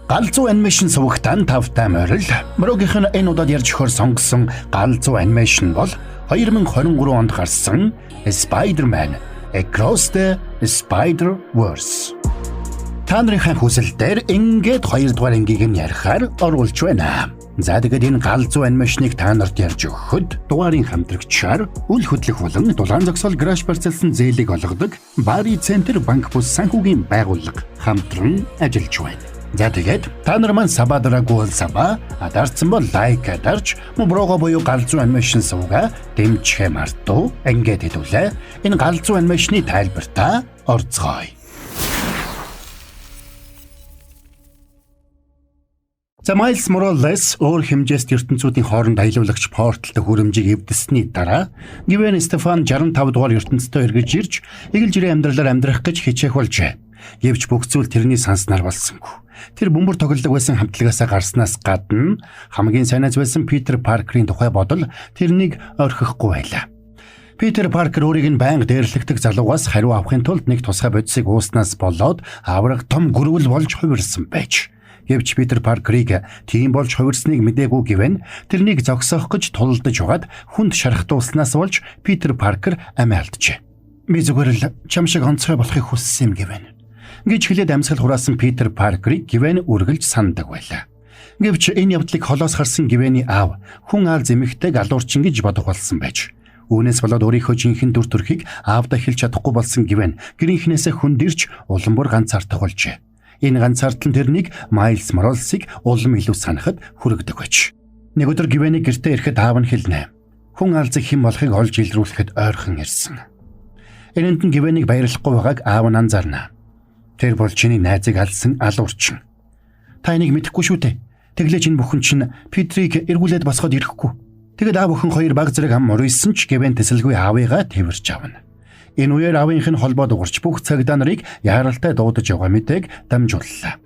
Галзуу анимашн сувагтаан тавтай морил Мөрөгийнх нь энэ удаад ярьж өгөхөөр сонгосон галзуу анимашн бол 2023 онд гарсан Spider-Man Across the Spider-Verse. Та нарын хүсэлтээр ингээд 2 дугаар ангийг нь ярихаар оруулж байна. За тэгээд энэ галзуу анимашныг та нарт ярьж өгөхөд дугаарын хамтрагчаар үл хөдлөх болон дулаан зогсоол гараж барьцалсан зээлийг олгодог Бари Центр банк бус санхүүгийн байгууллага хамтран ажиллаж байна. За тэгээд та нар маань сабадараагүй саба адарсан бол лайк адарч мөрөөгөө буюу галзуу анимашн сувга дэмжихээ мартуу ингээд хэдүүлээ. Энэ галзуу анимашны тайлбартаа орцгоё. За Miles Morales өөр хэмжээст ертөнцүүдийн хооронд аялуулагч порталтай хүрэмжийг эвдэсний дараа Gwen Stefani 65 дугаар ертөнцөд эргэж ирж эгэл жирийн амьдралаар амьдрах гэж хичээх болжээ. Гэвч бүх зүйл тэрний санснаар болсонгүй. Тэр бөмбөр тоглолдог байсан хамтлагаасаа гарснаас гадна хамгийн сайнаас байсан Питер Паркерийн тухай бодол тэрнийг орхихгүй байлаа. Питер Паркер өөрийг нь байнга дээрлэгдэх залуугаас хариу авахын тулд нэг тусгай бодисыг ууснаас болоод авраг том гөрвөл болж хувирсан байж. Гэвч Питер Паркерийг тийм болж хувирсныг мэдээгүй гэвэн тэрнийг зогсоох гэж тулдаж угаад хүнд шархтуулснаас болж Питер Паркер амиа алджээ. Би зүгээр л чам шиг онцгой болохыг хүссэн юм гэвэн гэж хэлээд амьсгал хураасан Питер Паркерийг Гвен үргэлж сандаг байлаа. Гэвч энэ явдлыг холоос харсан Гвений аав хүн аал зэмэгтэй галуурчин гэж бодох болсон байж. Үүнээс болоод өөрийнхөө жинхэнэ дүр төрхийг аавдаа хэлж чадахгүй болсон Гвен гэрийнхнээсээ хүндэрч улам бүр ганцаардах болжээ. Энэ ганцаардал нь тэрнийг Miles Morales-ыг улам илүү санахад хүргэдэг байж. Нэг өдөр Гвений гэртээ ирэхэд аав нь хэлнэ. Хүн алзыг хэн болохыг олж илрүүлэхэд ойрхон ирсэн. Энэнд нь Гвенийг баярлахгүй байгааг аав нь анзаарна. Тэр бол чиний найзыг алсан алуурчин. Та энийг мэдэхгүй шүү дээ. Тэглэж энэ бүхэн чинь Питрийг эргүүлээд босгоод ирэхгүй. Тэгэд аав өхөн хоёр баг зэрэг ам мөрөйсөн ч Гвен тэсэлгүй аавыгаа тэрвэрч авна. Энэ үеэр аавынх нь холбоо дугарч бүх цагдаа нарыг яаралтай дуудаж яваа мэдээг дамжууллаа.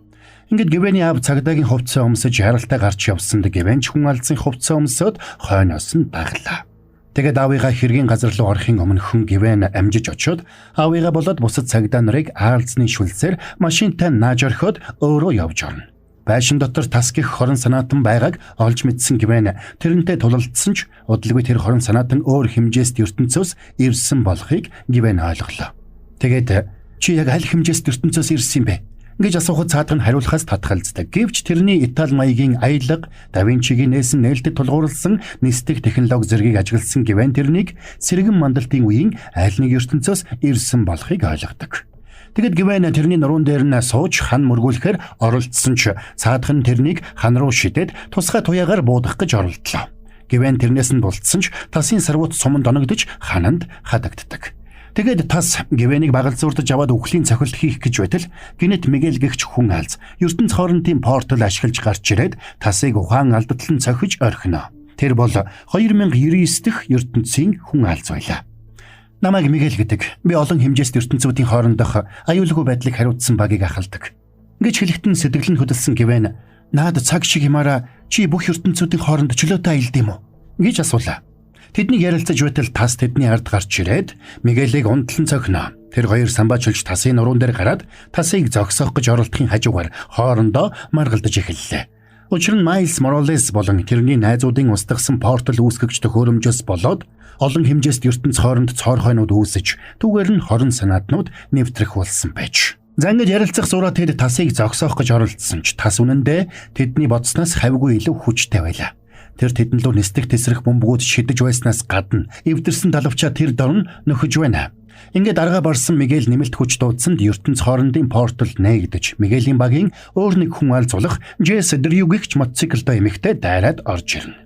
Ингээд Гвений аав цагдаагийн хувцас өмсөж яаралтай гарч явсанд Гвен ч хүн алсын хувцас өмсөд хойноос нь даглаа. Тэгээд аавыгаа хэргийн газар руу орохын өмнө хүн Гвен амжиж очиод аавыгаа болоод бусад цагдаа нарыг аалзны шүлсээр машинтай нааж орхиод өөрөө явж орно. Байшин дотор тас гих хорон санаатан байгааг олж мэдсэн Гвен тэрнтэй тулалдсан ч удалгүй тэр хорон санаатан өөр хэмжээст ертөнцөөс ирсэн болохыг Гвен ойлголоо. Тэгээд чи яг аль хэмжээст ертөнцөөс ирсэн юм бэ гэж асуухад цаадах нь хариулахаас татгалздаг. Гэвч тэрний Итали маягийн аялга, Да Винчигийн нээсэн нээлттэй тулгуурласан нисдэг технологи зэргийг ажигласан Гвен тэрнийг сэргэн мандалтын үеийн аль нэг ертөнцөөс ирсэн болохыг ойлгодог. Тэгэд Гвен тэрний нуруунд дээр нь сууж хан мөргүүлэхээр оролцсон ч цаадах нь тэрнийг хан руу шидэд тусгай туяагаар буудах гэж оролдлоо. Гвен тэрнээс нь булцсан ч тасын сарвууд суманд оногдож хананд хадагддаг. Тэгээд тас Гвенийг багалзуурдаж аваад үхлийн цохилт хийх гэж байтал гинэт Мигель гэгч хүн алз ертөнц хоорондын портал ашиглаж гарч ирээд тасыг ухаан алдатлан цохиж орхино. Тэр бол 2099 дэх ертөнцийн хүн алз байлаа. Намайг Мигель гэдэг. Би олон хэмжээст ертөнцүүдийн хоорондох аюулгүй байдлыг хариуцсан багийг ахалдаг. Гэж хэлэхдээ сэтгэл нь хөдөлсөн Гвен наад цаг шиг юмараа чи бүх ертөнцүүдийн хооронд чөлөөтэй аялд юм уу гэж асуулаа. Тэднийг ярилцаж байтал тас тэдний ард гарч ирээд Мигелийг унтлан цохино. Тэр хоёр самбаачилж тасын нуруунд дээр гараад тасыг зогсоох гэж оролдохын хажуугаар хоорондоо маргалдаж эхэллээ. Учир нь Miles Morales болон тэрний найзуудын устгасан портал үүсгэгч төхөөрөмжөөс болоод олон хэмжээст ертөнц хооронд цоор хойнууд үүсэж түүгээр нь хорон санаатнууд нэвтрэх болсон байж. За ингэж ярилцах зураа тэд тасыг зогсоох гэж оролдсон ч тас үнэндээ тэдний бодсноос хавьгүй илүү хүчтэй байлаа. Тэр тэдэн лөө нисдэг тесрэх бөмбөгүүд шидэж байснаас гадна эвдэрсэн талавчаа тэр дорн нөхөж байна. Ингээд арга барсан Мигель нэмэлт хүч дуудсанд ертөнц хоорондын портал нээгдэж Мигелийн багийн өөр нэг хүн алзуулах Джесс Дрюгигч мотоциклтай эмэгтэй дайраад орж ирнэ.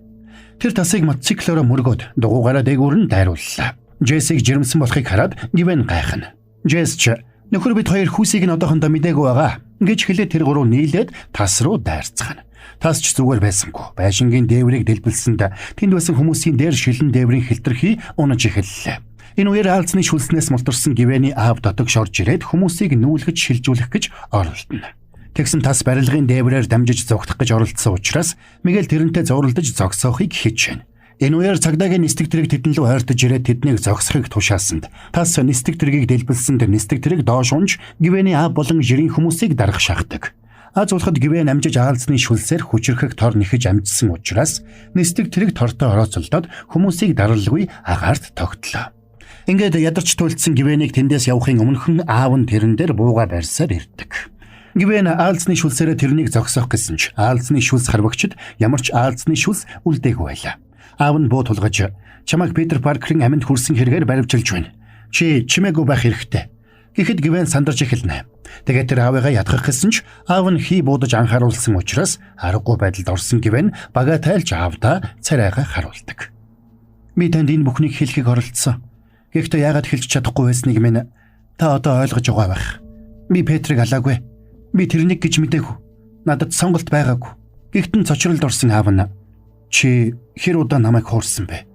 Тэр тасыг мотоциклороо мөргөөд дугуйгаараа дээгүүр нь дайрууллаа. Джессийг жирэмсэн болохыг хараад Гвен гайхна. Джесс ч нөхөр бид хоёр хүүсийг нь одоохондоо мдээгүй байгаа гэж хэлээд тэр гурав нийлээд тас руу дайрцгаана. Тас ч зүгээр байсангүй. Байшингийн дээврийг дэлбэлсэнд тэнд байсан хүмүүсийн дээр шилэн дээврийн хилтерхий унаж эхэллээ. Энэ үеэр аалзны шүлснээс мултарсан Гвений аав дотогш орж ирээд хүмүүсийг нүүлгэж шилжүүлэх гэж оролдоно. Тэгсэн тас барилгын дээврээр дамжиж зогтох гэж оролдсон учраас Мигель тэрнтэй зууралдаж зогсоохыг хичээнэ. Энэ үеэр цагдаагийн нисдэг тэрэг тэдэн лөө ойртож ирээд тэднийг зогсохыг тушаасанд тас нисдэг тэргийг дэлбэлсэнд нисдэг тэрэг доош унж Гвений аав болон жирийн хүмүүсийг дарах шахдаг. Аз улахад Гвен амжиж аалзны шүлсээр хүчрхэг тор нэхэж амжсан учраас нэстэг тэрэг тортой орооцолдоод хүмүүсийг даралгүй агаарт тогтлоо. Ингээд ядарч туйлдсан Гвенийг тэндээс явахын өмнөхөн аав нь тэрэн дээр бууга барьсаар ирдэг. Гвен аалзны шүлсээрээ тэрнийг зогсоох гэсэн ч аалзны шүлс харвагчд ямар ч аалзны шүлс үлдээгүй байлаа. Аав нь буу тулгаж чамайг Питер Паркерын аминд хүрсэн хэрэгээр баривчилж байна. Чи чимээгүй байх хэрэгтэй. Гэхэд Гвен сандарч эхэлнэ. Тэгээд тэр аавыгаа ядгах гэсэн ч аав нь хий буудаж анхааруулсан учраас аргагүй байдалд орсон Гвен бага тайлж аавдаа царайгаа харуулдаг. Би танд энэ бүхнийг хэлхийг оролдсон. Гэхдээ яагаад хэлж чадахгүй байсныг минь та одоо ойлгож байгаа байх. Би Петрийг алаагүй. Би тэрнийг гэж мэдээгүй. Надад сонголт байгаагүй. Гэхдээ цочролд орсон аав нь чи хэр удаа намайг хуурсан бэ?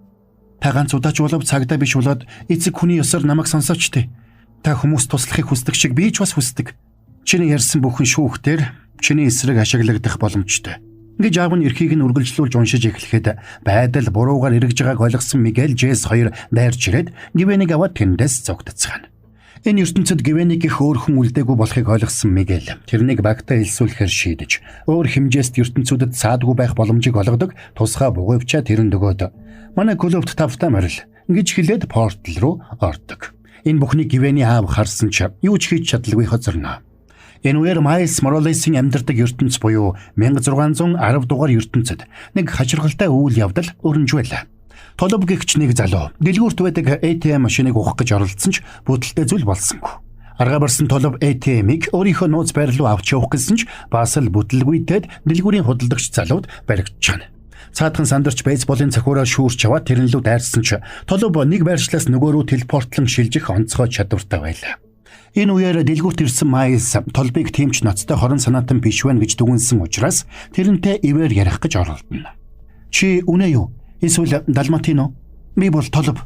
Та ганц удаач болов цагдаа биш болоод эцэг хүний ёсоор намайг сонсооч тий. Та хүмүүс туслахыг хүсдэг шиг би ч бас хүсдэг. Чиний ярьсан бүхэн шүүхтэр чиний эсрэг ашиглагдах боломжтой. Гэж аав нь эрхийг нь үргэлжлүүлж уншиж эхлэхэд байдал буруугаар эргэж байгааг ойлгосон Мигель Жэс хоёр дайрч ирээд Гвенийг аваад тэндээс зогтцгаана. Энэ ертөнцид Гвенийг их өөр хүн үлдээгүй болохыг ойлгосон Мигель тэрнийг багтаа илсүүлэхээр шийдэж өөр хэмжээст ертөнцүүдэд саадгүй байх боломжийг олгодог тусгай бугуйвчаа тэрэнд өгөөд манай клубт тавтаа морил гэж хэлээд портал руу ордог. Энэ бүхнийг Гвений аав харсан ч юу ч хийж чадалгүй хоцорно. Энэ үеэр Майлз Моралесийн амьдардаг ертөнц буюу 1610 дугаар ертөнцид нэг хачиргалтай үйл явдал өрнөж байлаа. Толб гэгч нэг залуу дэлгүүрт байдаг ATM машиныг ухах гэж оролдсон ч бүтэлтэй зүйл болсонгүй. Аргаа барсан Толб ATM-ийг өөрийнхөө нууц байр руу авч явах гэсэн ч бас л бүтлгүйтэд дэлгүүрийн худалдагч залууд баригдчихана. Цаадхан сандарч бейсболын цохиураа шүүрч аваад тэрнлүү дайрсан ч Толб нэг байршлаас нөгөө рүү телепортлон шилжих онцгой чадвартай байлаа. Энэ үеэр дэлгүүрт ирсэн Майлз Толбыг тэмч ноцтой хорон санаатан биш байна гэж дүгнсэн учраас тэрнтэй ивэр ярих гэж оролдоно. Чи үнэ юу? Эсвэл далматин уу? Би бол Толб.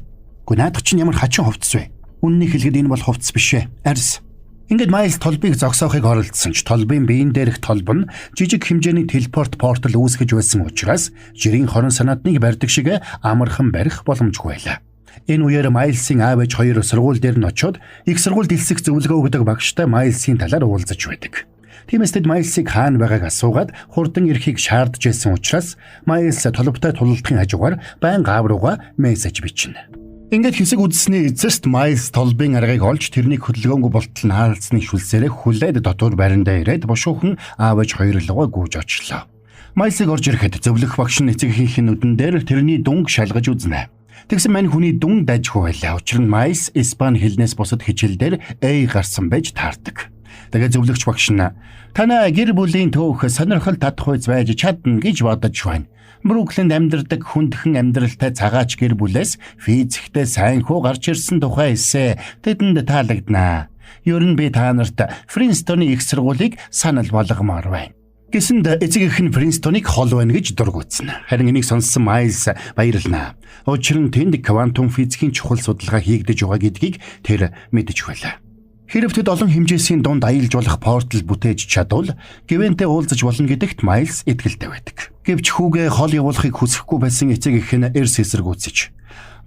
Гүнаад чинь ямар хачин хувцс вэ? Үннийг хэлэхэд энэ бол хувцс биш ээ. Арьс. Ингээд Майлз Толбыг зогсоохыг оролдсон ч Толбын биеийн дээрх Толб нь жижиг хэмжээний телепорт портал үүсгэж байсан учраас жирийн хорон санаатныг барьдаг шиг амархан барих боломжгүй байлаа. Энэ үеэр Майлзын аав ээж хоёр сургууль дээр нь очиод их сургуульд элсэх зөвлөгөө өгдөг багштай Майлзын талаар уулзаж байдаг. Тиймээс тэд Майлзыг хаана байгааг асуугаад хурдан ирэхийг шаардж байсан учраас Майлз Толбтой тулалдахын хажуугаар байн аав руугаа мессеж бичнэ. Ингээд хэсэг үдсний эцэст Майлз Толбын аргыг олж тэрнийг хөдөлгөөнгүй болтол наалцны шүлсээрээ хүлээд дотор байрандаа ирээд бушуухан аав ээж хоёр лугаа гүйж очлоо. Майлзыг орж ирэхэд зөвлөх багш нь эцэгийнхээ нүдэн дээр тэрний дүнг шалгаж үзнэ. Тэгсэн мань хүний дүн дайжгүй байлаа. Учир нь Майлз Испани хэлнээс бусад хичээлдэр A гарсан байж таардаг. Тэгээд зөвлөгч багш нь танай гэр бүлийн төөх сонирхол татах үйс байж чадна гэж бодож байна. Бруклинд амьдардаг хүндхэн амьдралтай цагаач гэр бүлээс физиктэй сайн хөө гарч ирсэн тухай эсэ тэдэнд таалагдана. Ер нь би та нарт Принстоны их сургуулийг санал болгомоор байна. Гэсэнд эцэг эх нь Принстоныг хол байна гэж дургуутсан. Харин энийг сонссон Майлз баярлнаа. Учир нь тэнд квантум физикийн чухал судалгаа хийгдэж байгаа гэдгийг тэр мэдэж байлаа. Хэрэв тэд олон хэмжээсийн дунд аялж болох портал бүтээж чадвал Гвентэй уулзаж болно гэдэгт Майлз итгэлтэй байдаг. Гэвч хүүгээ хол явуулахыг хүсэхгүй байсан эцэг эх нь эрс эсэргүүцэж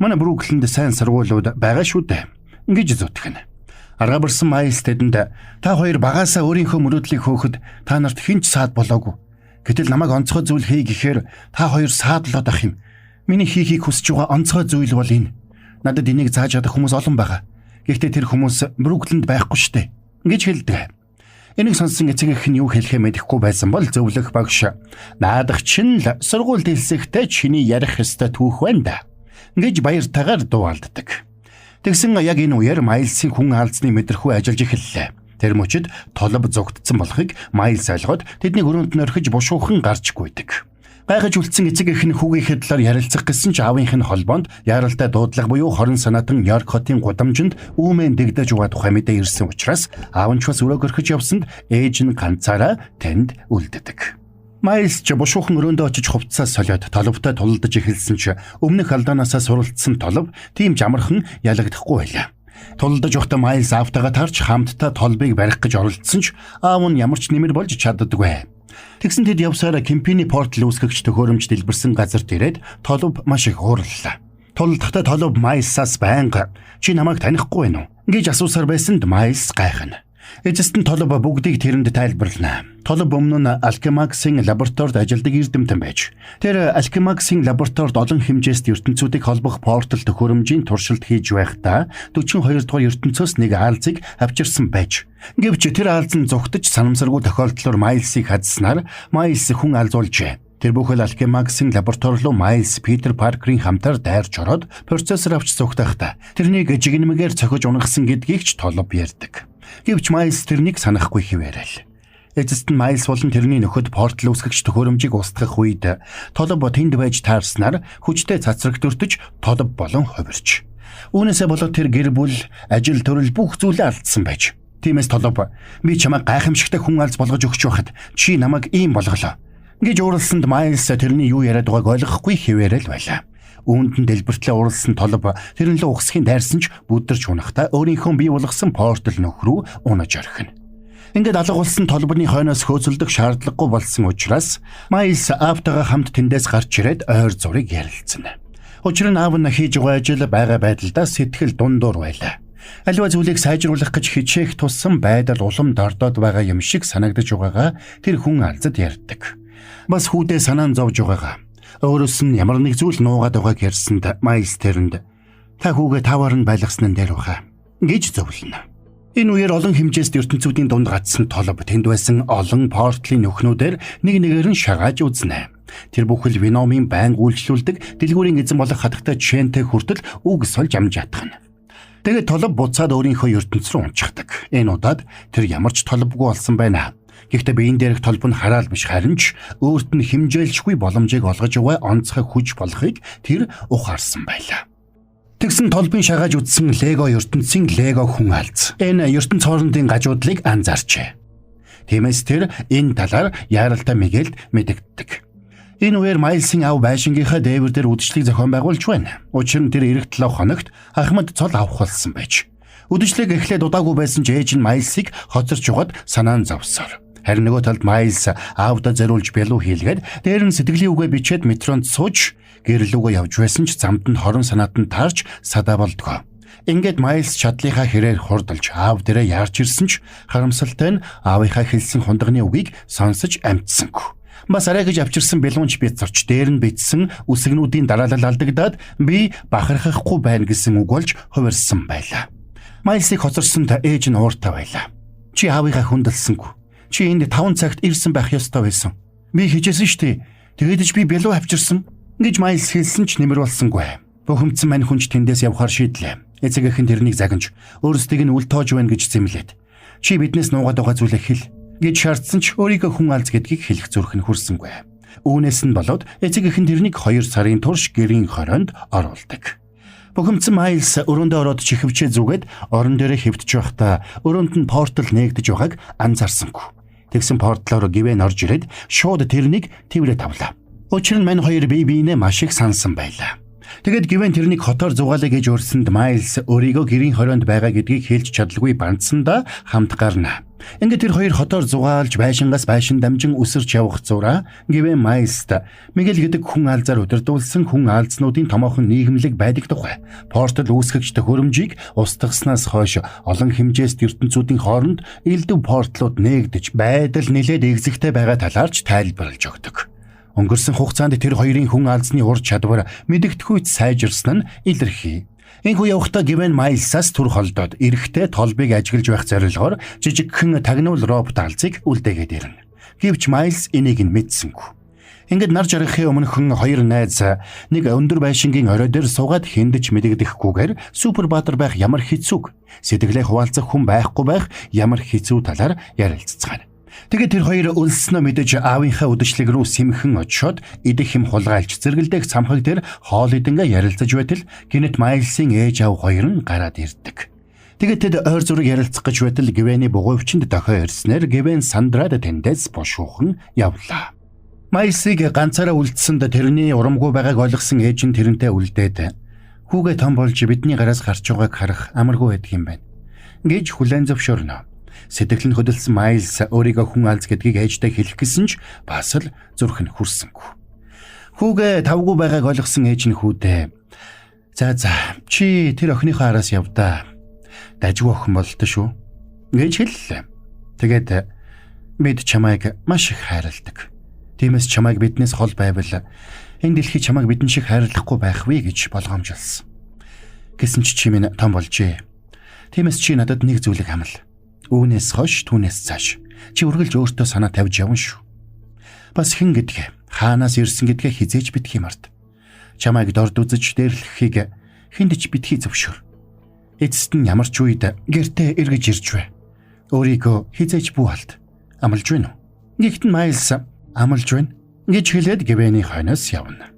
манай Бруклинд сайн сургуулиуд байгаа шүү дээ гэж зүтгэнэ. Арга барсан Майлз тэдэнд та хоёр багаасаа өөрийнхөө мөрөөдлийг хөөхөд та нарт хинч саад болоогүй. Гэтэл намайг онцгой зүйл хий гэхээр та хоёр саадлаад ах юм. Миний хийхийг хүсэж байгаа онцгой зүйл бол энэ. Надад энийг зааж чадах хүмүүс олон байгаа. Гэхдээ тэр хүмүүс Бруклинд байхгүй штэ гэж хэлдэг. Энийг сонссон эцэг эх нь юу хэлэхээ мэдэхгүй байсан бол зөвлөх багш наадах чинь л сургуульд хэлсэхдээ чиний ярих ёстой түүх байна да гэж баяртайгаар дууалддаг. Тэгсэн яг энэ үеэр Майлзын хүн алдсны мэдрэхүй ажиллаж эхэллээ. Тэр мөчид Толб зугтцсан болохыг Майлз ойлгоод тэдний өрөөнд нь орхиж бушуухан гарч гүйдэг. Гайхаж үлдсэн эцэг эх нь хүүгийнхээ талаар ярилцах гэсэн ч аавынх нь холбоонд яаралтай дуудлага буюу хорон санаатан Нью-Йорк хотын гудамжинд үүмэн дэгдэж байгаа тухай мэдээ ирсэн учраас аав нь ч бас өрөө горхиж явсанд ээж нь ганцаараа тэнд үлддэг. Майлз ч бушуухан өрөөндөө очиж хувцсаа солиод Толбтой тулалдаж эхэлсэн ч өмнөх алдаанаасаа суралцсан Толб тийм ч амархан ялагдахгүй байлаа. Тулалдаж байхдаа Майлз аавтайгаа тарж хамтдаа Толбыг барих гэж оролдсон ч аав нь ямар ч нэмэр болж чаддаггүй. Тэгсэн тэд явсараа Кемпини портал үүсгэгч төхөөрөмж дэлбэрсэн газарт ирээд Толб маш их уурлаа. Тулалдахдаа Толб Майлзаас байнга чи намайг танихгүй байна уу гэж асуусаар байсанд Майлз гайхна. Эцэст нь Толб бүгдийг тэрэнд тайлбарлана. Толб өмнө нь Алкемаксийн лабораторид ажилладаг эрдэмтэн байж, тэр Алкемаксийн лабораторид олон хэмжээст ертөнцүүдийг холбох портал төхөөрөмжийн туршилт хийж байхдаа 42 дугаар ертөнцөөс нэг аалзыг авчирсан байж. Гэвч тэр аалз нь зугтаж санамсаргүй тохиолдлоор Майлсыг хадснаар Майлс хүн алзуулжээ. Тэр бүхэл Алкемаксийн лаборатори руу Майлс Питер Паркерийн хамтаар дайрч ороод процессор авч зугтахдаа тэрнийг жигнэмгээр цохиж унгасан гэдгийг ч Толб ярьдаг. Гэвч Майлс тэрнийг санахгүй хിവэрэл. Эцэст нь Майлс болон тэрний нөхөд портал үүсгэгч төхөөрөмжийг устгах үед Толб тэнд байж таарснаар хүчтэй цацрагт өртөж Толб болон хувирч. Үүнээсээ болоод тэр гэр бүл, ажил төрөл бүх зүйлээ алдсан байж. Тиймээс Толб би чамайг гайхамшигтай хүн алз болгож өгч байхад чи намайг ийм болголоо гэж ууралсанд Майлс тэрний юу яриад байгааг ойлгохгүй хിവэрэл байлаа. Үүнд нь дэлбэртлээ ууралсан Толб тэрнлээ ухсхийн дайрсан ч бүдэрч унахтаа өөрийнхөө бий болгосон портал нөх рүү унаж орхино. Ингээд алга болсон Толбны хойноос хөөцөлдөх шаардлагагүй болсон учраас Майлс аавтайгаа хамт тэндээс гарч ирээд ойр зургийг ярилцсан. Учир нь аав нь хийж байгаа ажил байгаа байдлаа сэтгэл дундуур байлаа. Аливаа зүйлийг сайжруулах гэж хичээх тусам байдал улам дордоод байгаа юм шиг санагдаж байгаагаа тэр хүн алзад ярьдаг. Бас хүүдээ санаан зовж байгаагаа. Өөрөөс нь ямар нэг зүйл нуугаад байгааг ярьсанд Майлс тэрэнд та хүүгээ таваар нь байлгасан дээр баха гэж зөвлөнө. Энэ үеэр олон хэмжээст ертөнцүүдийн дунд гацсан Толб тэнд байсан олон портлын нөхнүүдээр нэг нэгээр нь шагааж үзнэ. Тэр бүхэл Веномын байнга үйлчлүүлдэг дэлгүүрийн эзэн болох хатагтай Чэнтэй хүртэл үг сольж амж ятгана. Тэгээд Толб буцаад өөрийнхөө ертөнц рүү унчихдаг. Энэ удаад тэр ямар ч Толбгүй болсон байна. Гэхдээ биеийн дээрх Толб нь хараал биш харин ч өөрт нь хэмжээлшгүй боломжийг олгож яваа онцгой хүч болохыг тэр ухаарсан байлаа. Тэгсэн Толбын шагааж үтсэн Лего ертөнцийн Лего хүн алз. Энэ ертөнц хоорондын гажуудлыг анзаарчээ. Тиймээс тэр энэ талаар яаралтай Мигельд мэдэгддэг. Энэ үеэр Майлсын аав байшингийнхаа дээвэр дээр үдшилийг зохион байгуулж байна. Учир нь тэр эх 7 хоногт Ахмад цол авах болсон байж. Үдшилийг эхлээд удаагүй байсан ч ээж нь Майлсыг хоцорч угаад санаан зовсоор. Харин нөгөө талд Майлс аавда зориулж бялуу хийлгээд дээр нь сэтгэлийн үгээ бичээд метронд сууж гэрэлүүгээ явж байсан ч замд нь хорон санаат нь таарч садаа болдгоо. Ингээд Майлс чадлынхаа хэрээр хурдалж аав дээрээ яарч ирсэн ч харамсалтай нь аавынхаа хэлсэн хундагны үгийг сонсож амжсангүй. Бас арай гэж авчирсан бэлуунч бицорч дээр нь бичсэн үсгнүүдийн дараалал алдагдаад би бахархахгүй байна гэсэн үг болж хувирсан байлаа. Майлсыг хоцорсонд ээж нь ууртай байлаа. Чи аавыгаа хүндэлсэнгүй. Чи энд 5 цагт ирсэн байх ёстой байсан. Би хижээсэн штэ. Тэгээд ч би бялуу авчирсан гэж Майлс хэлсэн ч нэмэр болсонгүй. Бухимдсан мань хүнч тэндээс явхаар шийдлээ. Эцэгийнхэн тэрнийг загнаж өөрсдийг нь үл тоож байна гэж зэмлээд. Чи биднээс нуугаад байгаа зүйлээ хэл гэж шаардсан ч өөрийгөө хүн алз гэдгийг хэлэх зүрх нь хүрсэнгүй. Үүнээс нь болоод эцэгийнхэн тэрнийг 2 сарын турш гэрийн хороонд оруулдаг. Бухимдсан Майлс өрөөндөө ороод чихвчээ зүгээд орон дээрээ хэвтэж байхдаа өрөөнд нь портал нээгдэж байгааг анзаарсангүй. Тэгсэн портлоор Гвен орж ирээд шууд тэрнийг тэврээ тавлаа. Учир нь мань хоёр бие биенээ маш их сансан байлаа. Тэгэд Гвен тэрнийг хотоор зугаалаа гэж өрсөнд Майлс өөрийгөө гэрийн хороонд байгаа гэдгийг хэлж чадлагүй бандсандаа хамт гарна. Ингээд тэр хоёр хотоор зугаалж байшингаас байшин дамжин өсөрч явах зураа Гвен Майлст Мигель гэдэг хүн алзаар удирдуулсан хүн алзнуудын томоохон нийгэмлэг байдаг тухай портал үүсгэгч төхөөрөмжийг устгаснаас хойш олон хэмжээст ертөнцүүдийн хооронд элдв портлууд нээгдэж байдал нэлээд эгзэгтэй байгаа талаарч тайлбарлаж өгдөг. Өнгөрсөн хугацаанд тэр хоёрын хүн алзны ур чадвар мэдэгдэхүйц сайжирсан нь илэрхий. Энэхүү явахдаа Гвен Майлсаас түр холдоод эрэхтэй Толбыг ажиглаж байх зорилгоор жижигхэн тагнуул робот алзыг үлдээгээд ирнэ. Гэвч Майлс энийг нь мэдсэнгүй. Ингээд нар жаргахын өмнөхөн хоёр найз нэг өндөр байшингийн орой дээр суугаад хэндэж мэдэгдэхгүйгээр супер баатар байх ямар хэцүүг, сэтгэлээ хуваалцах хүн байхгүй байх ямар хэцүү талаар ярилццгаана. Тэгээд тэр хоёр өлснөө мэдэж аавынхаа үдэшлэг рүү сэмхэн очиод идэх хэм хулгайлж зэргэлдэх цамхаг дээр хоол идэнгээ ярилцаж байтал гинэт Майлсын ээж аав хоёр нь гараад ирдэг. Тэгээд тэд ойр зураг ярилцах гэж байтал Гвений бугуйвчинд дохио ирснээр Гвен сандраад тэндээс бошуухан явлаа. Майлсыг ганцаараа үлдсэнд тэрний урамгүй байгааг ойлгосон ээж нь тэрнтэй үлдээд "Хүүгээ том болж бидний гараас гарч байгааг харах амаргүй байдаг юм байна" гэж хүлээн зөвшөөрнө. Сэтгэл нь хөдөлсөн Майлс өөрийгөө хүн алз гэдгийг ээжтэй хэлэх гэсэн ч бас л зүрх нь хүрсэнгүй. Хүүгээ тавгүй байгааг ойлгосон ээж нь хүүдээ "За чи тэр охиныхоо араас яв да. Дажгүй охин болтой шүү" гэж хэллээ. Тэгээд бид чамайг маш их хайрладаг. Тиймээс чамайг биднээс хол байвал энэ дэлхий чамайг бидэн шиг хайрлахгүй байх вэ гэж болгоомжлсон. Гэсэн чи минь том болжээ. Тиймээс чи надад нэг зүйлийг хамл. Үүнээс хойш түүнээс цааш чи үргэлж өөртөө санаа тавьж явна шүү. Бас хэн гэдгээ, хаанаас ирсэн гэдгээ хизээж битгий мард. Чамайг дорд үзэж дээрлэхийг хэнд ч битгий зөвшөөр. Эцэст нь ямар ч үед гэртээ эргэж ирж бай. Өөрийгөө хизээж бүү алд. Амлаж байна уу? Гэхдээ Майлс амлаж байна гэж хэлээд Гвений хойноос явна.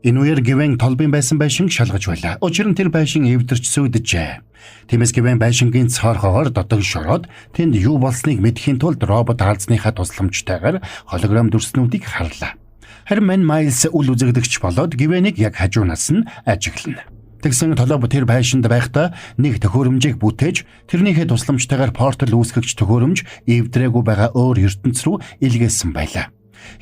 Энэ үеэр Гвен толбын байсан байшин шалгаж байлаа. Учир нь тэр байшин эвдэрч сүйдэжээ. Тиймээс Гвен байшингийн цоорхоогоор дотог шороод тэнд юу болсныг мэдхийн тулд робот хаалцныхаа тусламжтайгаар холограм дүрснүүдийг харлаа. Харин мань Майлс үл үзэгдэгч болоод Гвенийг яг хажуунаас нь ажиглана. Тэгсэн толбо тэр байшинд байхдаа нэг төхөөрөмжийг бүтээж тэрнийхээ тусламжтайгаар портал үүсгэгч төхөөрөмж эвдрээгүй байгаа өөр ертөнц рүү илгээсэн байлаа.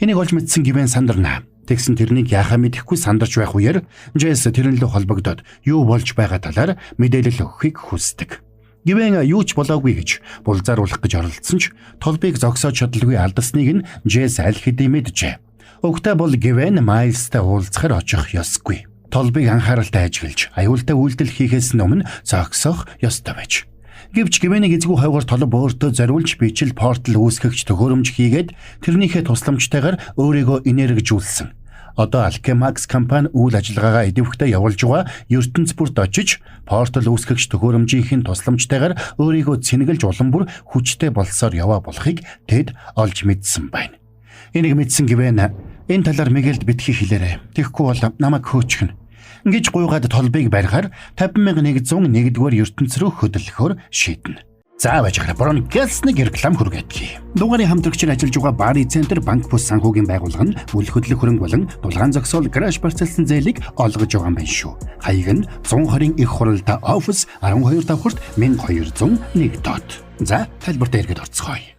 Энийг олж мэдсэн Гвен сандарна. Тэгсэн тэрнийг яахаа мэдэхгүй сандарч байх үеэр Джесс тэрнлөө холбогдоод юу болж байгаа талаар мэдээлэл өгөхийг хүсдэг. Гвен юу ч болоогүй гэж булзааруулах гэж оролдсон ч толбыг зогсоож чадалгүй алдасныг нь Джесс аль хэдийн мэджээ. Угтаа бол Гвен Майлстай уулзахаар очих ёсгүй. Толбыг анхааралтай ажиглаж, аюултай үйлдэл хийхээс өмнө зогсох ёстой байж. Гэвч Гвенийг эзгүй хавгаар толб өөртөө зориулж бичил портал үүсгэгч төхөөрөмж хийгээд тэрнийхээ тусламжтайгаар өөрийгөө энергижүүлсэн. Одоо Alchemax компани үйл ажиллагаагаа идэвхтэй явуулж байгаа ертөнц бүрт очиж портал үүсгэгч төхөөрөмжийн тусламжтайгаар өөрийгөө цэнгэлж улам бүр хүчтэй болсоор яваа болохыг тэд олж мэдсэн байна. Энийг мэдсэн Гвен энэ талаар Мигельд битгий хэлээрэй. Тэгэхгүй бол намайг хөөчихнө гэж гуйгаад толбыг барихаар 50,101-р ертөнц рүү хөдөлгөхөөр шийднэ. За байж хараа борон гэлсний реклам хүргэдэг. Дугаарыг хамтрагчид ажиллаж байгаа Бари Центр банк бус санхүүгийн байгууллага нь үл хөдлөх хөрөнгө болон дулгаан зогсоол гараж барьцаалсан зээлийг олгож байгаа юм байна шүү. Хаяг нь 120 их хуралдаа офис 12 давхурт 1201 дот. За тайлбарт эргээд орцгоё.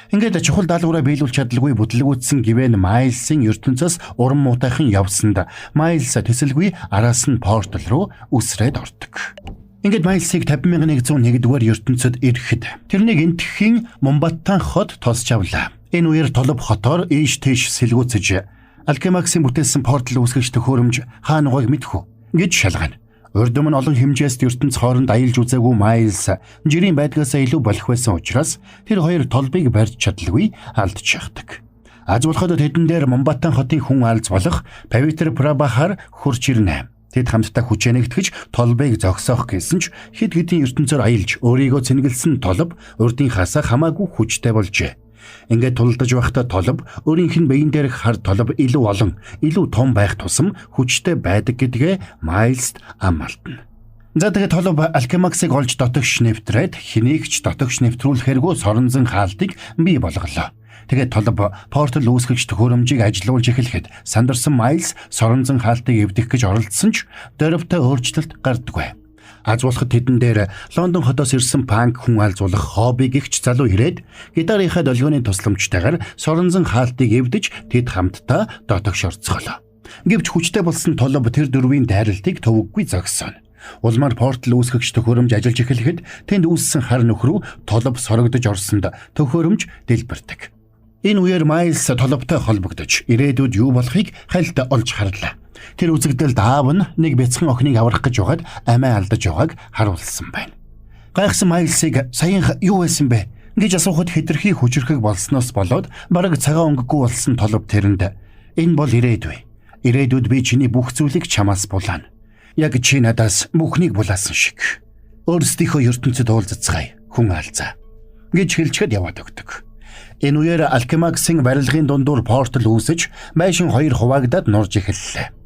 Ингээд чухал даалгавраа биелүүлж чадалгүй бүтлгүүцсэн Гвен Майлсын ертөнцөөс уран муутайхан явсанд Майлс төсөлгүй араас нь портал руу үсрээд ордог. Ингээд Майлсыг 50,101-р ертөнцөд ирэхэд тэрнийг энтхийн Момбаттан хот тосч авлаа. Энэ үеэр толб хотоор ийш тийш сэлгүүцэж Alchemax-ийн бүтээсэн портал үүсгэж төхөөрөмж хаа нугайг мэдхүү гэж шалгана. Урд өмнө олон хэмжээст ертөнц хооронд аялж үзээгүй Майлс жирийн байдгаасаа илүү болох байсан учраас тэр хоёр толбыг барьж чадалгүй алдчихдаг. Аз болоход тэдэн дээр Момбаттан хотын хүн алз болох Павитер Прабахаар хурж ирнэ. Тэд хамтдаа хүчээ нэгтгэж толбыг зогсоох гэсэн ч хэд хэдийн ертөнцөөр аялж өөрийгөө цэнгэлсэн толб урдынхаасаа хамаагүй хүчтэй болжээ. Ингээд тулдаж байхдаа толб өөрийнх нь биеийн дээрх хар толб илүү олон, илүү том байх тусам хүчтэй байдаг гэдгээ Майлст аммалтна. За тэгээд толб Alchemax-ыг олж дотогш нэвтрээд хэнийг ч дотогш нэвтрүүлэхэргүй соронзон хаалтыг бий болголоо. Тэгээд толб портал үүсгэж төхөөрөмжийг ажилуулж эхлэхэд сандарсан Майлс соронзон хаалтыг эвдэх гэж оролдсон ч дөрөвтэй өөрчлөлт гардаггүй. Аз болоход тэдэн дээр Лондон хотоос ирсэн панк хүн алзуулах хобби гихч залуу ирээд гитарынхаа долгионы тусламжтайгаар соронзон хаалтыг эвдэж тэд хамтдаа дотогш орцголоо. Гэвч хүчтэй болсон толб тэр дөрвийн дайралтыг төвөггүй зогсооно. Улмаар портал үүсгэгч төхөөрөмж ажиллаж эхлэхэд тэнд үүссэн хар нөхрөө толб сорогдож орсонд төхөөрөмж дэлбэрдэг. Энэ үеэр Майлс толбтой холбогдож ирээдүйд юу болохыг хальт олж харлаа. Тэр үзэгдэл даав нь нэг бяцхан охиныг аврах гэж байгаад амиа алдаж байгааг харуулсан байна. Гайхсан Майлсыг саянх юу байсан бэ гэж асуухад хэтэрхий хүчрхэг болсноос болоод бараг цагаан өнгөгүй болсон толб тэрэнд энэ бол ирээдүй. Ирээдүйд би чиний бүх зүйлийг чамаас булаана. Яг чи надаас бүхнийг булаасан шиг. Өөрсдийнхөө ертөнцид уулзцгаая хүн алзаа гэж хэлчихэд яваад өгдөг. Энэ үеэр Alchemax-ийн барилгын дундуур портал үүсэж байшин 2 хуваагдаад нурж эхэллээ.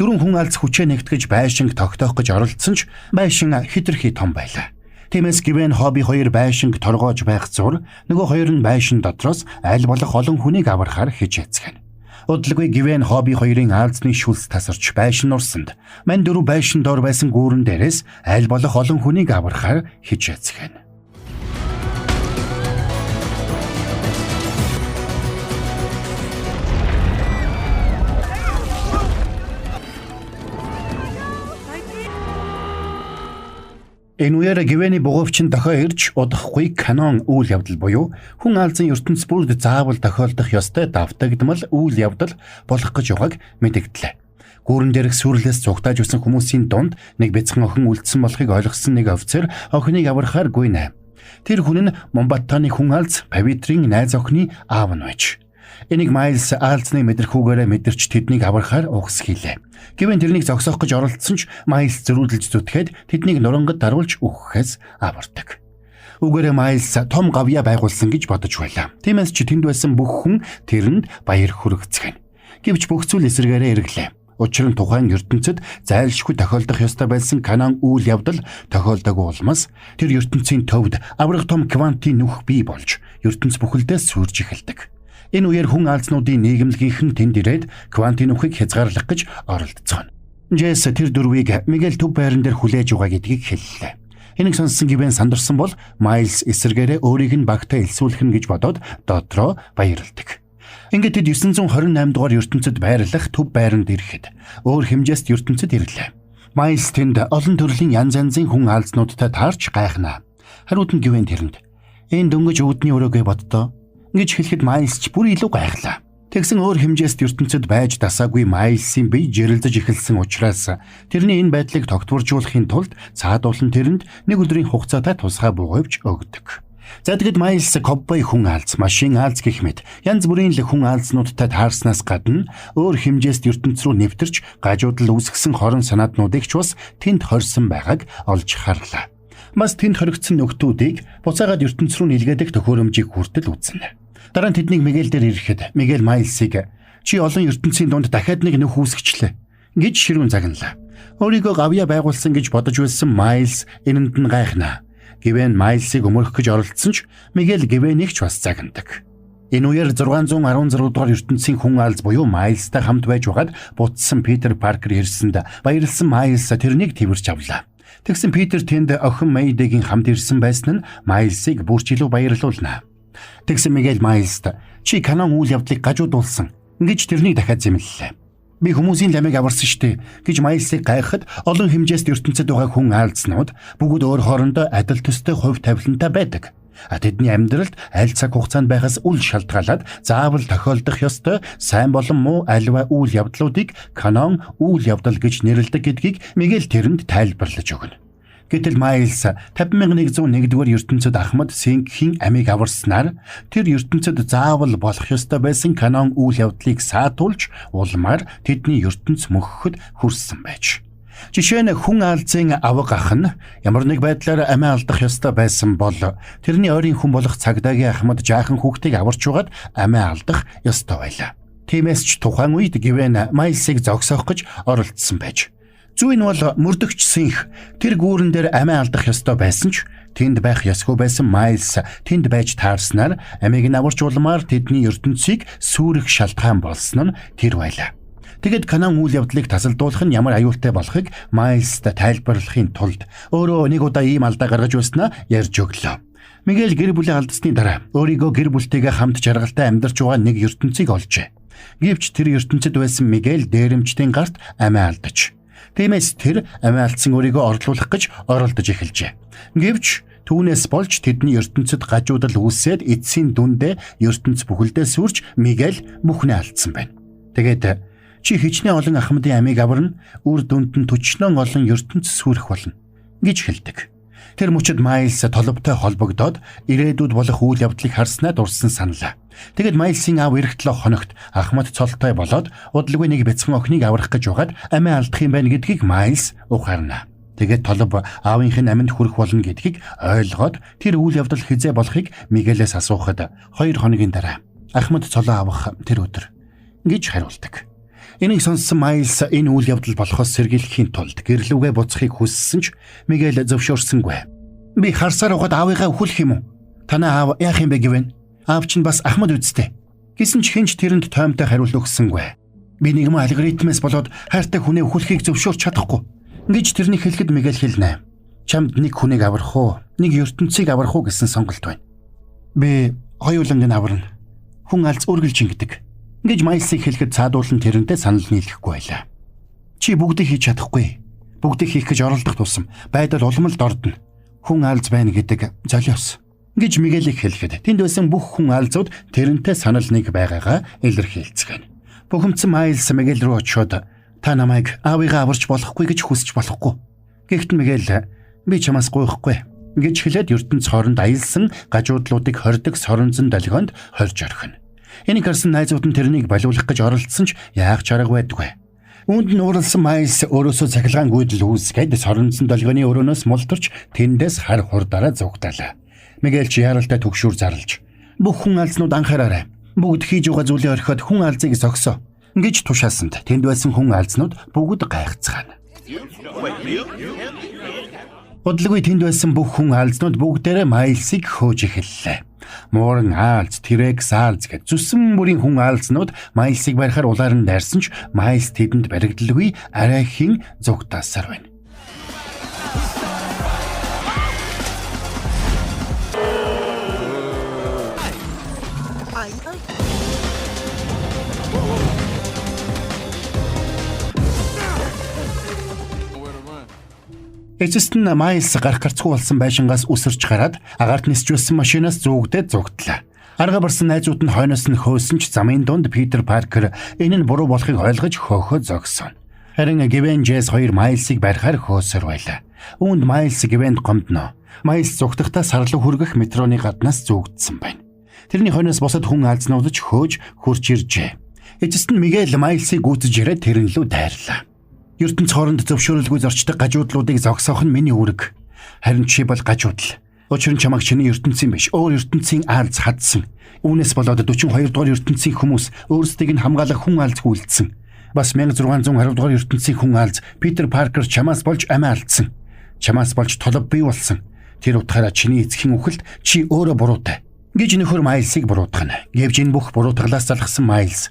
4 хүн алз хүчээ нэгтгэж байшинг тогтоох гэж оролдсон ч байшин хэтэрхий том байлаа. Тиймээс Гвен хобби 2 байшинг торгоож байх зур нөгөө хоёр нь байшин дотроос аль болох олон хүнийг аврахаар хичээцгэн. Удалгүй Гвен хобби 2-ын аалзны шүлс тасарч байшин нурсанд мань 4 байшин дор байсан гүүрэн дээрээс аль болох олон хүнийг аврахаар хичээцгэн. Энэ үеэр Гвэний бугуйчин дохио ирж удахгүй канон үйл явдал буюу хүн алзын ертөнц бүрд заавал тохиолдох ёстой давтагдмал үйл явдал болох гэж байгааг мэдэгдлээ. Гүүрэн дээрх сүрлээс цугтааж үсэн хүмүүсийн дунд нэг бяцхан охин үлдсэн болохыг ойлгосон нэг офицер охиныг аврахаар гуйнаа. Тэр хүн нь Момбатаны хүн алз Павитрийн найз охины аав нь байж. Энийг Майлс аалзны мэдрэхүүгээрээ мэдэрч тэднийг аврахаар угс хийлээ. Гэвэн тэрнийг зогсоох гэж оролдсон ч Майлс зөрүүлж зүтгээд тэднийг нурангад даруулж өгөхөөс авардаг. Үгээрээ Майлс том гавья байгуулсан гэж бодож байлаа. Тиймээс ч тэнд байсан бүх хүн тэрэнд баяр хүргэцгэн. Гэвч бүх зүйл эсэргээрээ эргэлээ. Учир нь тухайн ертөнцид зайлшгүй тохиолдох ёстой байсан канон үйл явдал тохиолдоогүй улмаас тэр ертөнцийн төвд аврах том квантын нүх бий болж ертөнц бүхэлдээ сүрж эхэлдэг. Энэ үеэр хүн алзнуудын нийгэмлэгийнхэн тэнд ирээд квантын нүхийг хязгаарлах гэж оролдцгоно. Джесс тэр дөрвийг Мигель төв байран дээр хүлээж байгаа гэдгийг хэллээ. Энийг сонссон Гвен сандарсан бол Майлс эсэргээрээ өөрийг нь багтаа элсүүлэх нь гэж бодоод дотроо баярлдаг. Ингээд тэд 928 дугаар ертөнцид байрлах төв байранд ирэхэд өөр хэмжээст ертөнцид ирлээ. Майлс тэнд олон төрлийн янз янзын хүн алзнуудтай таарч гайхнаа. Хариуд нь Гвен тэрэнд энэ дөнгөж үүдний өрөөгөө боддоо гэж хэлэхэд Майлс ч бүр илүү гайхлаа. Тэгсэн өөр хэмжээст ертөнцид байж тасаагүй Майлсын бие жирэлдэж эхэлсэн учраас тэрний энэ байдлыг тогтворжуулахын тулд цаадуулан тэрэнд нэг өдрийн хугацаатай тусгай буугавч өгдөг. За тэгэд Майлс ковбой хүн алз, машин алз гэх мэт янз бүрийн хүн алзнуудтай таарснаас гадна өөр хэмжээст ертөнц рүү нэвтэрч гажуудал үүсгэсэн хорон санааднуудыг ч бас тэнд хорьсон байгааг олж харлаа. Бас тэнд хоригдсон нөхдүүдийг буцаагаад ертөнц рүү нэлгээдэг төхөөрөмжийг хүртэл үзнэ. Дараа нь тэднийг Мигель дээр ирэхэд Мигель Майлсыг чи олон ертөнцийн дунд дахиад нэг нөх үүсгэчлээ гэж ширүүн загналаа. Өөрийгөө гавья байгуулсан гэж бодож байсан Майлс энэнд нь гайхнаа. Гвен Майлсыг өмөрөх гэж оролдсон ч Мигель Гвенийг ч бас загнадаг. Энэ үеэр 616 дугаар ертөнцийн хүн алз буюу Майлстай хамт байж байгаад буцсан Питер Паркер ирсэнд баярлсан Майлс тэрнийг тэрвэрч авлаа. Тэгсэн Питер тэнд охин Мэйдэгийн хамт ирсэн байсан нь Майлсыг бүрч илүү баярлуулнаа. Тэгсэн Мигель Майлст чи канон үйл явдлыг гажуудуулсан гэж тэрнийг дахиад зэмлэлээ. Би хүмүүсийн ламыг аварсан штэ гэж Майлсыг гайхад олон хэмжээст ертөнцид байгаа хүн алзнууд бүгд өөр хоорондоо адил төстэй хувь тавилантай байдаг. Тэдний амьдралд аль цаг хугацаанд байхаас үл шалтгаалаад заавал тохиолдох ёстой сайн болон муу альва үйл явдлуудыг канон үйл явдал гэж нэрлэдэг гэдгийг Мигель тэрэнд тайлбарлаж өгнө. Гэтэл Майлс 50101-р ертөнцид Ахмад Сингхийн амийг аварснаар тэр ертөнцид заавал болох ёстой байсан канон үйл явдлыг саатуулж улмаар тэдний ертөнц мөхөхөд хүрсэн байж. Жишээ нь хүн алзын авга ах нь ямар нэг байдлаар амиа алдах ёстой байсан бол тэрний ойрын хүн болох цагдаагийн Ахмад жаахан хүүхдийг аварч угаад амиа алдах ёстой байлаа. Тиймээс ч тухайн үед Гвен Майлсыг зогсоох гэж оролдсон байж. Зүй нь бол мөрдөгч Синх тэр гүүрэн дээр амиа алдах ёстой байсан ч тэнд байх ёсгүй байсан Майлс тэнд байж таарснаар амийг нь аварч улмаар тэдний ертөнцийг сүрэх шалтгаан болсон нь тэр байлаа. Тэгэд канон үйл явдлыг тасалдуулах нь ямар аюултай болохыг Майлст тайлбарлахын тулд өөрөө нэг удаа ийм алдаа гаргаж байснаа ярьж өглөө. Мигель гэр бүлийн алдсны дараа өөрийгөө гэр бүлтэйгээ хамт жаргалтай амьдарч байгаа нэг ертөнцийг олжээ. Гэвч тэр ертөнцид байсан Мигель дээрэмчдийн гарт амиа алдаж. Тиймээс тэр амиа алдсан өөрийгөө орлуулах гэж оролдож эхэлжээ. Гэвч түүнээс болж тэдний ертөнцид гажуудал үүсээд эцсийн дүндээ ертөнц бүхэлдээ сүрж Мигель бүхнээ алдсан байна. Тэгээд чи хичнээн олон Ахмадын амийг аварна, үр дүнд нь төчнөн олон ертөнц сүрэх болно гэж хэлдэг. Тэр мөчид Майлс толбтой холбогдоод ирээдүйд болох үйл явдлыг харснаа дурсан саналаа. Тэгэд Майлсын аав эх 7 хоногт Ахмад цолтой болоод удалгүй нэг бяцхан охиныг аврах гэж байгаад амиа алдах юм байна гэдгийг Майлс ухаарна. Тэгээд толб аавынхын аминд хүрэх болно гэдгийг ойлгоод тэр үйл явдал хизээ болохыг Мигелээс асуухад 2 хоногийн дараа Ахмад цолоо авах тэр өдөр гэж хариулдаг. Энийг сонссон Майлс энэ үйл явдал болохоос сэргийлэхийн тулд гэрлүүгээ буцахыг хүссэн ч Мигель зөвшөөрсөнгүй. Би харсаар угаад аавыгаа өхүүлэх юм уу? Танаа аав яах юм бэ гэвэн? Аав чинь бас Ахмад үсттэй. Гэсэн ч хинч тэрэнд тоймтой хариулт өгсөнгүй. Би нэгэн алгоритмээс болоод хайртай хүнээ өхүүлэхийг зөвшөөрч чадахгүй гэж тэрний хэлэхэд Мигель хэлнэ. Чамд нэг хүнийг аврах уу, нэг ертөнцийг аврах уу гэсэн сонголт байна. Би хоёуланг нь аварна. Хүн алз үргэлж ингэдэг гэж Майлсыг хэлэхэд цаадуулан тэрнтэй санал нийлэхгүй байлаа. Чи бүгдийг хийж чадахгүй. Бүгдийг хийх гэж оролдох тусам байдал улмалд ордно. хүн алз байна гэдэг золиос гэж Мигелийг хэлэхэд тэнд байсан бүх хүн алзууд тэрнтэй санал нэг байгаагаа илэрхийлцгэн. Бухимдсан Майлс Мигел рүү очиод та намайг аавыгаа аварч болохгүй гэж хүсч болохгүй. Гэхдээ Мигел би чамаас гуйхгүй гэж хэлээд ертөнц хооронд аялсан гажуудлуудыг хордог соронзон долгионд хорж орхино. Энийг харсан найзууд нь тэрнийг балиулах гэж оролдсон ч яах ч арга байдгүй. Үүнд нь ууралсан Майлс өөрөөсөө цахилгаан гүйдэл үүсгээд соронзон долгионы өрөөнөөс мултарч тэндээс хар хурдаараа зугтаалаа. Мигел ч яралтай төгшүүр зарлж бүх хүн алзнууд анхаараарай. Бүгд хийж байгаа зүйлээ орхиод хүн алзыг зогсоо гэж тушаасанд тэнд байсан хүн алзнууд бүгд гайхацгаана. Удалгүй тэнд байсан бүх хүн алзнууд бүгдээрээ Майлсыг хөөж эхэллээ. Мууран аалз, T-Rex аалз гэж зүсэн бүрийн хүн аалзнууд Майлсыг барихаар улаар нь дайрсан ч Майлс тэдэнд баригдалгүй арай хэн зугтаасаар байна. Эцэст нь Майлс гарах гарцгүй болсон байшингаас үсэрч гараад агаарт нисжүүлсэн машинаас зүүгдээд зугтлаа. Арга барсан найзууд нь хойноос нь хөөсөн ч замын дунд Питер Паркер энэ нь буруу болохыг ойлгож хөөхөө зогсооно. Харин Гвен Джесс хоёр Майлсыг барихаар хөөсөр байлаа. Үүнд Майлс Гвенд гомдно. Майлс зугтахдаа сарлуу хүргэх метроны гаднаас зүүгдсэн байна. Тэрний хойноос босоод хүн алзнууд ч хөөж хурж иржээ. Эцэст нь Мигел Майлсыг гүйцэж ирээд тэрэн лүү дайрлаа. ертөнц хооронд зөвшөөрөлгүй зорчдог гажуудлуудыг зогсоох нь миний үүрэг. Харин чи бол гажуудал. Учир нь чамайг чиний ертөнцийн биш, өөр ертөнцийн алз хадсан. Үүнээс болоод 42 дугаар ертөнцийн хүмүүс өөрсдийг нь хамгаалах хүн алз хүлдсэн. Бас 1610 дугаар ертөнцийн хүн алз Питер Паркер чамаас болж амиа алдсан. Чамаас болж толб бий болсон. Тэр утгаараа чиний эцгийн үхэлд чи өөрөө буруутай гэж нөхөр Майлсыг буруутгана. Гэвч энэ бүх буруутгалаас залхсан Майлс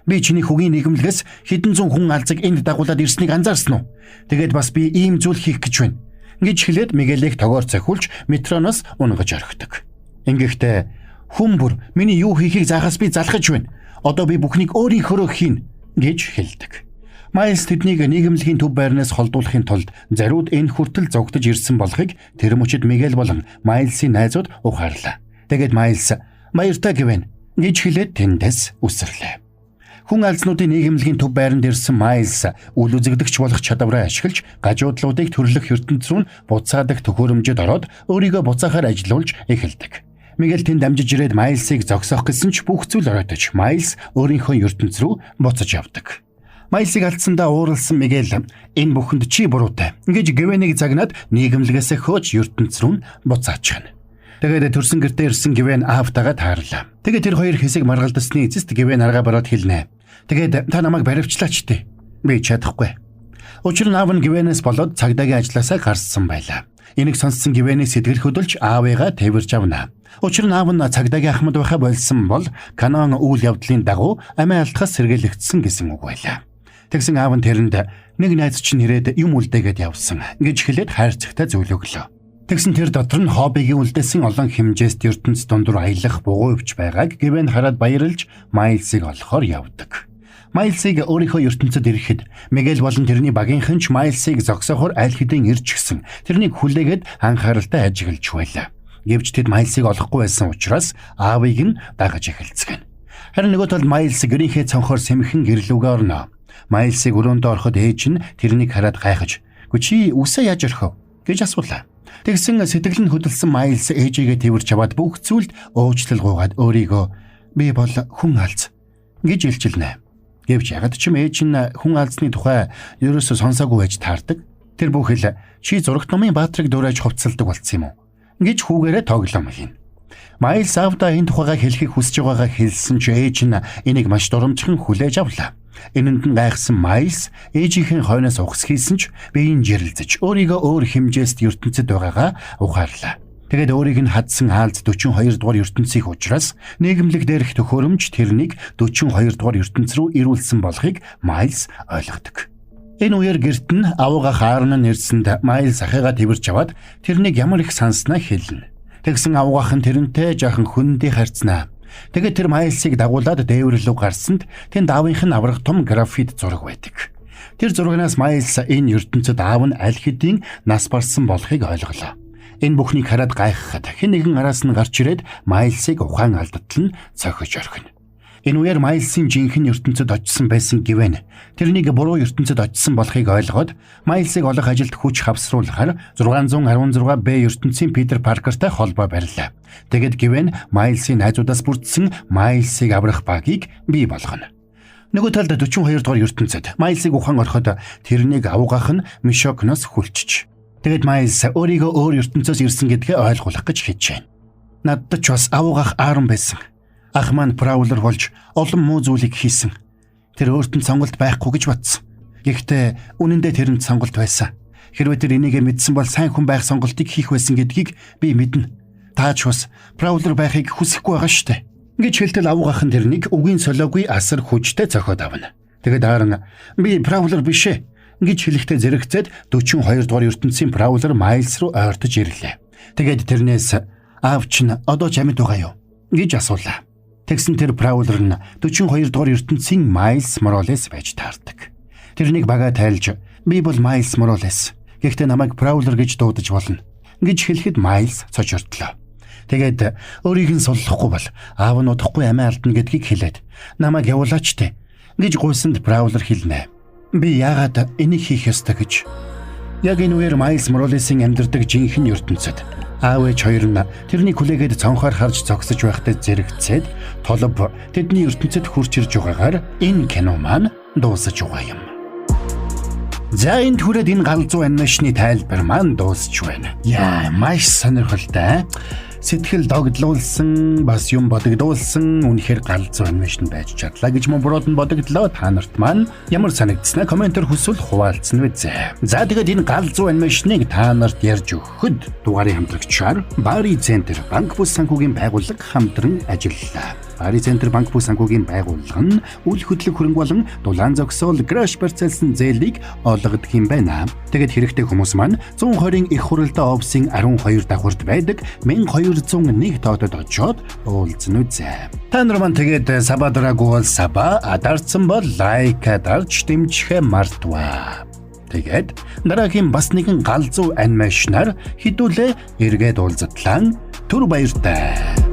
би чиний хөгийн нийгэмлэгээс хэдэн зуун хүн алзыг энд дагуулад ирснийг анзаарсан уу? Тэгээд бас би ийм зүйл хийх гэж байна гэж хэлээд Мигелийг тогоор цохиулж метроноос унгаж орхидог. Ингэхдээ хүн бүр миний юу хийхийг заахаас би залхаж байна. Одоо би бүхнийг өөрийнхөө хийнэ гэж хэлдэг. Майлс тэднийг нийгэмлэгийн төв байрнаас холдуулахын тулд зариуд энэ хүртэл зогтож ирсэн болохыг тэр мөчид Мигел болон Майлсийн найзууд ухаарлаа. Тэгээд Майлс "Баяртай гэвэн" гэж хэлээд тэндээс үсэрлээ. Хүн алзнуудын нийгэмлэгийн төв байранд ирсэн Майлс үл үзэгдэгч болох чадвараа ашиглаж гажуудлуудыг төрлөх ертөнц рүү буцаадаг төхөөрөмжөд ороод өөрийгөө буцаахаар ажилуулж эхэлдэг. Мигел тэнд дамжиж ирээд Майлсыг зогсоох гэсэн ч бүх зүйл оройтож Майлс өөрийнхөө ертөнц рүү буцаж явдаг. Майлсыг алдсандаа ууралсан Мигел энэ бүхэнд чи буруутай гэж Гвенийг загнаад нийгэмлэгээс хөөж ертөнц рүү буцаачихна. Тэгээд төрсөн гэртээ ирсэн Гвен аавтайгаа таарлаа. Тэгээд тэр хоёр хэсэг маргалдсны эцэст Гвен аргаа бараад хэлнэ. Тэгээд та намайг баривчлаач тий. Би чадахгүй. Учир нь аав нь Гвенээс болоод цагдаагийн ажлаасаа гарсан байлаа. Энийг сонссон Гвений сэтгэл хөдлөж аавыгаа тэрвэрж авна. Учир нь аав нь цагдаагийн ахмад байхаа болсон бол Канаан үйл явдлын дагуу амиа алдахаас сэргийлэгдсэн гэсэн үг байлаа. Тэгсэн аав нь тэрэнд нэг найз чинь ирээд юм үлдээгээд явсан гэж хэлээд хайрцагтай зөвлөглөө. Тэгсэн тэр дотор нь хоббигийн үлдээсэн олон хэмжээст ертөнц дундуур аялах бугуй өвч байгааг Гвен хараад баярлж Майлсыг олохоор явдаг. Майлсыг өөрийнхөө ертөнцөд ирэхэд Мигел болон тэрний багийнхан ч Майлсыг зогсоохоор аль хэдийн ирж гисэн. Тэрнийг хүлээгээд анхааралтай ажиглаж байлаа. Гэвч тэд Майлсыг олохгүй байсан учраас аавыг нь дагаж эхэлцгэн. Харин нөгөө талд Майлс гэрийнхээ цонхоор сэмхэн гэрлүүгээ орно. Майлсыг өрөөндөө ороход ээж нь тэрнийг хараад гайхаж "Гү чи үсээ яаж орхив?" гэж асуулаа. Тэгсэн сэтгэл нь хөдөлсөн Майлс ээжигээ тэрвэрч аваад бүх зүйлд уучлал гуйгаад өөрийгөө "Би бол хүн алз" гэж илчилнэ. Гэвч ягаад ч юм ээж нь хүн алзны тухай ерөөсө сонсоогүй байж таардаг. Тэр бүхэл "Чи зурагт номын баатрыг дуурайж хувцалдаг болсон юм уу?" гэж хүүгээрээ тоглоом хийн. Майлс аавдаа энэ тухайгаа хэлхийг хүсэж байгаагаа хэлсэн ч ээж нь энийг маш дурамжхан хүлээж авлаа. Энэнд нь гайхсан Майлс ээжийнхэн хойноос ухс хийсэн ч биеийн жирэлзэж өөрийгөө өөр хэмжээст ертөнцид байгаагаа ухаарлаа. Тэгээд өөрийг нь хадсан хаалт 42 дугаар ертөнцийн учраас нийгэмлэг дээрх төхөөрөмж тэрнийг 42 дугаар ертөнц рүү ирүүлсэн болохыг Майлс ойлгодог. Энэ үеэр гэрт нь авууга хаарна нэрсэнд Майлс ахыгаа тэрвэрч аваад тэрнийг ямар их санснаа хэлнэ. Тэгсэн авуугаах нь тэрнтэй жаахан хүндий харьцнаа. Тэгээд тэр Майлсыг дагуулад дээвэр рүү гарсанд тэнд аавынх нь аврах том графит зураг байдаг. Тэр зурагнаас Майлс энэ ертөнцид аав нь аль хэдийн нас барсан болохыг ойлголоо. Энэ бүхнийг хараад гайхахад хэн нэгэн араас нь гарч ирээд Майлсыг ухаан алдатлан цохиж орхино. Энэ үеэр Майлсын жинхэнэ ертөнцид очсон байсан Гвен тэрнийг буруу ертөнцид очсон болохыг ойлгоод Майлсыг олох ажилд хүч хавсруулахаар 616 Б ертөнцийн Питер Паркертай холбоо барьлаа. Тэгэд Гвен Майлсын найзуудаас бүрдсэн Майлсыг аврах багийг бий болгоно. Нөгөө талд 42 дугаар ертөнцид Майлсыг ухаан ороход тэрнийг авуугаах нь Мишокноос хүлчиж. Тэгэд Майлс өөрийгөө өөр ертөнцөөс ирсэн гэдгээ ойлгуулах гэж хичээнэ. Надад ч бас авуугаах Аарон байсан. Ах маань Праулер болж олон муу зүйлийг хийсэн. Тэр өөртөө сонголт байхгүй гэж бодсон. Гэхдээ үнэн дээр тэрэнд сонголт байсан. Хэрвээ тэр энийгээ мэдсэн бол сайн хүн байх сонголтыг хийх байсан гэдгийг би мэднэ. Та ч бас Праулер байхыг хүсэхгүй байгаа шүү дээ. Гэж хэлтэл авуугахан тэрнийг үгийн солиогүй асар хүчтэй цохоод авна. Тэгэд Аарон би Праулер биш ээ гэж хэлэхдээ зэрэгцээд 42 дугаар ертөнцийн Праулер Майлс руу ойртож ирлээ. Тэгээд тэрнээс аав чинь одоо ч амьд байгаа юу гэж асуулаа. Тэгсэн тэр Праулер нь 42 дугаар ертөнцийн Майлс Моралес байж таардаг. Тэрнийг бага тайлж би бол Майлс Моралес. Гэхдээ намайг Праулер гэж дуудаж болно гэж хэлэхэд Майлс цочордлоо. Тэгээд өөрийг нь суллахгүй бол аав нь удахгүй амиа алдна гэдгийг хэлээд намайг явуулаач те гэж гуйсанд Праулер хэлнэ. Би яагаад энийг хийх ёстой гэж. Яг энэ үеэр Майлс Моралесийн амьдардаг жинхэнэ ертөнцид аав ээж хоёр нь тэрний хүлээгээд цонхоор харж зогсож байхдаа зэрэгцээд толб тэдний ертөнцид хурж ирж байгаагаар энэ кино маань дуусаж байгаа юм. За энэ түрээд энэ галзуу анимашны тайлбар маань дуусч байна. Яа, маш сонирхолтой. Сэтгэл догдлуулсан, бас юм бодогдуулсан үнэхээр галзуу анимашн байж чадлаа гэж мөн нь бодогдлоо. Та нарт маань ямар санагдсанаа комментээр хүсвэл хуваалцсан үзье. За тэгээд энэ галзуу анимашныг та нарт ярьж өгөхөд дугаарыг хамтрагчаар Бари Центр банк бус санхүүгийн байгууллага хамтран ажиллалаа. Бари Центр банк бус санхүүгийн байгууллага нь үл хөдлөх хөрөнгө болон дулаан зогсоол граш барьцаалсан зээлийг олгодог юм байна. Тэгэд хэрэгтэй хүмүүс маань 120-ийн их хурлын офисын 12 давхурд байдаг 1201 тоотод очоод уулзна үзье. Та нар маань тэгээд саба дараагүй бол саба, адарсан бол лайк дарж дэмжихээ мартваа. Тэгээд дараагийн бас нэгэн галзуу анимашнаар хэдүүлээ эргээд уулзтлаа. Түр баяртай.